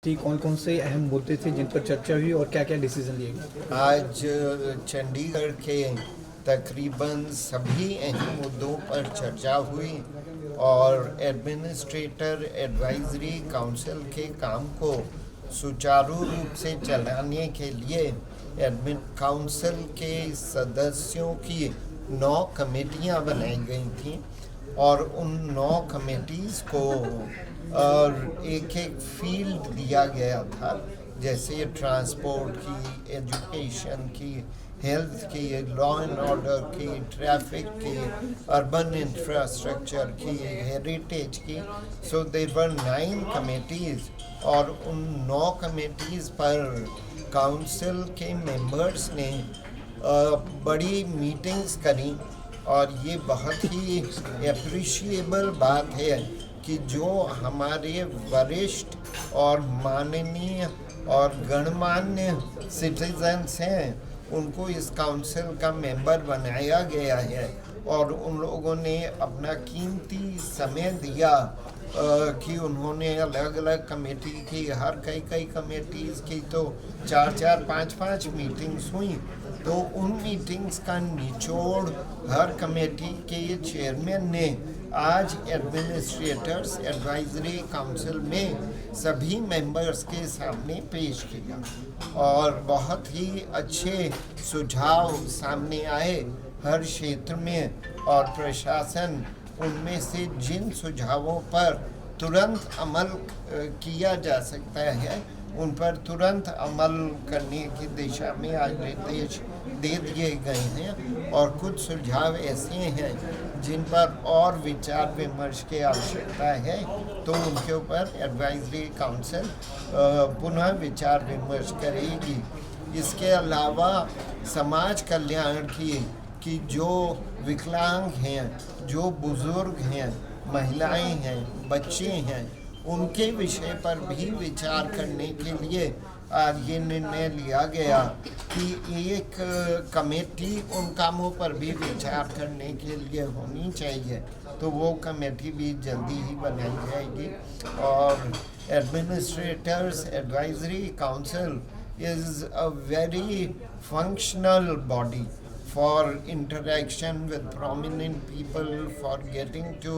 थी, कौन कौन से अहम मुद्दे थे जिन पर चर्चा हुई और क्या क्या डिसीजन लिए गए? आज चंडीगढ़ के तकरीबन सभी अहम मुद्दों पर चर्चा हुई और एडमिनिस्ट्रेटर एडवाइजरी काउंसिल के काम को सुचारू रूप से चलाने के लिए एडमिन काउंसिल के सदस्यों की 9 कमेटियां बनाई गई थीं और उन 9 कमेटीज़ को एक एक फील्ड दिया गया था, जैसे ट्रांसपोर्ट की, एजुकेशन की, हेल्थ की, लॉ एंड ऑर्डर की, ट्रैफिक की, अर्बन इंफ्रास्ट्रक्चर की, हेरिटेज की। सो देयर वर 9 कमेटीज़ और उन 9 कमेटीज़ पर काउंसिल के मेंबर्स ने बड़ी मीटिंग्स करी और ये बहुत ही एप्रिशिएबल बात है कि जो हमारे वरिष्ठ और माननीय और गणमान्य सिटीजन्स हैं उनको इस काउंसिल का मेंबर बनाया गया है और उन लोगों ने अपना कीमती समय दिया कि उन्होंने अलग अलग कमेटी की, हर कई कमेटीज़ की तो 4 5 मीटिंग्स हुई। तो उन मीटिंग्स का निचोड़ हर कमेटी के चेयरमैन ने आज एडमिनिस्ट्रेटर्स एडवाइजरी काउंसिल में सभी मेंबर्स के सामने पेश किया और बहुत ही अच्छे सुझाव सामने आए हर क्षेत्र में और प्रशासन उनमें से जिन सुझावों पर तुरंत अमल किया जा सकता है उन पर तुरंत अमल करने की दिशा में आज निर्देश दे दिए गए हैं और कुछ सुझाव ऐसे हैं जिन पर और विचार विमर्श की आवश्यकता है तो उनके ऊपर एडवाइजरी काउंसिल पुनः विचार विमर्श करेगी। इसके अलावा समाज कल्याण की जो विकलांग हैं, जो बुजुर्ग हैं, महिलाएं हैं, बच्चे हैं, उनके विषय पर भी विचार करने के लिए आज ये निर्णय लिया गया कि एक कमेटी उन कामों पर भी विचार करने के लिए होनी चाहिए, तो वो कमेटी भी जल्दी ही बनाई जाएगी। और administrators advisory council is a very functional body for interaction with prominent people, for getting to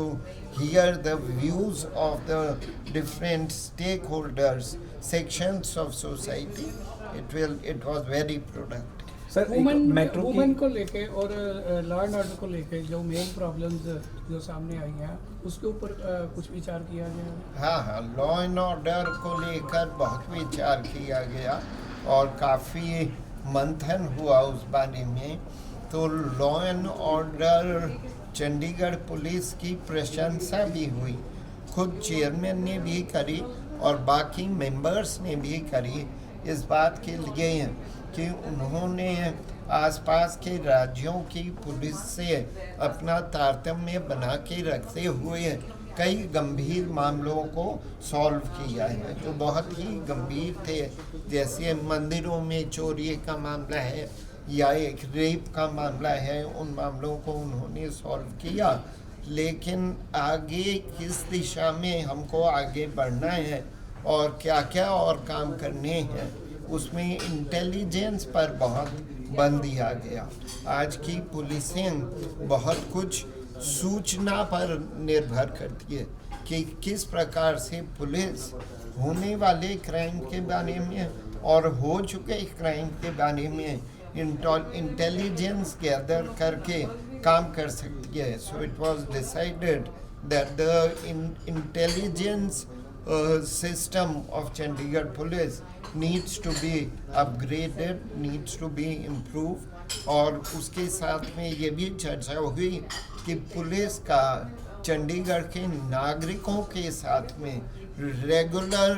hear the views of the different stakeholders, sections of society. It was very productive. Sir, metro women को लेके और law and order को लेके जो main problems जो सामने आई हैं उसके ऊपर कुछ विचार किया गया? हाँ, लॉ एंड ऑर्डर को लेकर बहुत विचार किया गया और काफ़ी मंथन हुआ उस बारे में। तो law and order Chandigarh police की प्रशंसा भी हुई, खुद चेयरमैन ने भी करी और बाकी मेंबर्स ने भी करी इस बात के लिए कि उन्होंने आसपास के राज्यों की पुलिस से अपना तारतम्य बना के रखते हुए कई गंभीर मामलों को सॉल्व किया है जो बहुत ही गंभीर थे, जैसे मंदिरों में चोरी का मामला है या एक रेप का मामला है। उन मामलों को उन्होंने सॉल्व किया, लेकिन आगे किस दिशा में हमको आगे बढ़ना है और क्या क्या और काम करने हैं उसमें इंटेलिजेंस पर बहुत बल दिया गया। आज की पुलिसिंग बहुत कुछ सूचना पर निर्भर करती है कि किस प्रकार से पुलिस होने वाले क्राइम के बारे में और हो चुके क्राइम के बारे में इंटेलिजेंस गैदर करके काम कर सकती है। So it was decided that the intelligence system of Chandigarh police needs to be upgraded, needs to be improved। और उसके साथ में ये भी चर्चा हुई कि पुलिस का चंडीगढ़ के नागरिकों के साथ में रेगुलर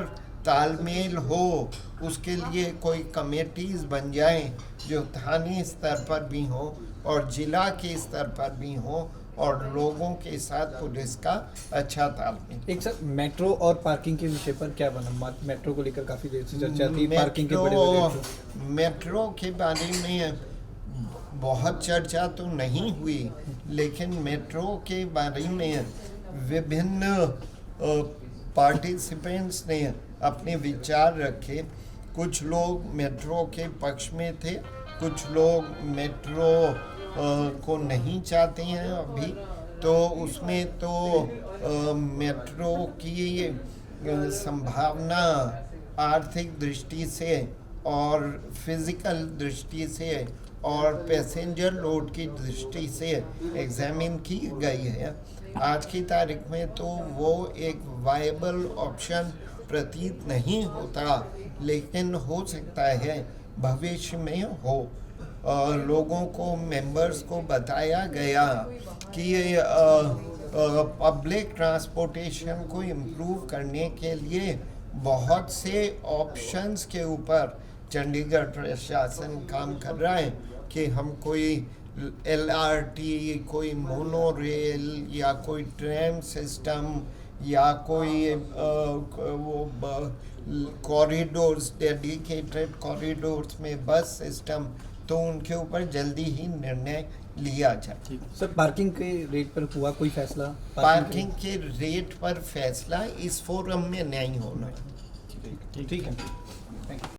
तालमेल हो, उसके लिए कोई कमेटीज़ बन जाएं जो स्थानीय स्तर पर भी हो और ज़िला के स्तर पर भी हो और लोगों के साथ पुलिस का अच्छा तालमेल। एक सर, मेट्रो और पार्किंग के विषय पर क्या बना? मेट्रो को लेकर काफ़ी देर से चर्चा थी, पार्किंग के बड़े मेट्रो के बारे में बहुत चर्चा तो नहीं हुई, लेकिन मेट्रो के बारे में विभिन्न पार्टिसिपेंट्स ने अपने विचार रखे। कुछ लोग मेट्रो के पक्ष में थे, कुछ लोग मेट्रो को नहीं चाहते हैं अभी। तो उसमें तो मेट्रो की संभावना आर्थिक दृष्टि से और फिजिकल दृष्टि से और पैसेंजर लोड की दृष्टि से एग्जामिन की गई है। आज की तारीख में तो वो एक वायबल ऑप्शन प्रतीत नहीं होता, लेकिन हो सकता है भविष्य में हो। लोगों को, मेंबर्स को बताया गया कि पब्लिक ट्रांसपोर्टेशन को इम्प्रूव करने के लिए बहुत से ऑप्शंस के ऊपर चंडीगढ़ प्रशासन काम कर रहा है कि हम कोई LRT, कोई मोनो रेल या कोई ट्रेन सिस्टम या कोई कॉरिडोर्स, डेडिकेटेड कॉरिडोर्स में बस सिस्टम, तो उनके ऊपर जल्दी ही निर्णय लिया जाए। सर, पार्किंग के रेट पर हुआ कोई फैसला? पार्किंग के रेट पर फैसला इस फोरम में नहीं होना। ठीक है, थैंक यू।